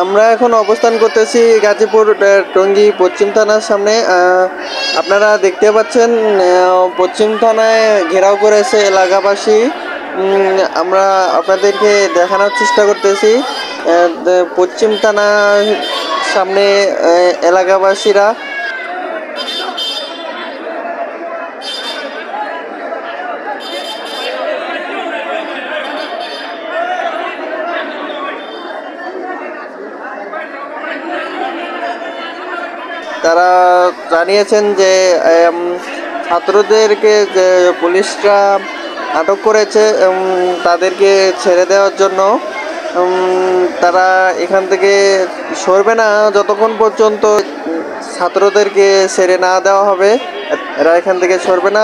আমরা এখন অবস্থান করতেছি গাজীপুর টঙ্গী পশ্চিম থানার সামনে। আপনারা দেখতে পাচ্ছেন পশ্চিম থানায় ঘেরাও করেছে এলাকাবাসী। আমরা আপনাদেরকে দেখানোর চেষ্টা করতেছি পশ্চিম থানার সামনে এলাকাবাসীরা তারা জানিয়েছেন যে ছাত্রদেরকে যে পুলিশরা আটক করেছে তাদেরকে ছেড়ে দেওয়ার জন্য তারা এখান থেকে সরবে না যতক্ষণ পর্যন্ত ছাত্রদেরকে ছেড়ে না দেওয়া হবে। এরা এখান থেকে সরবে না।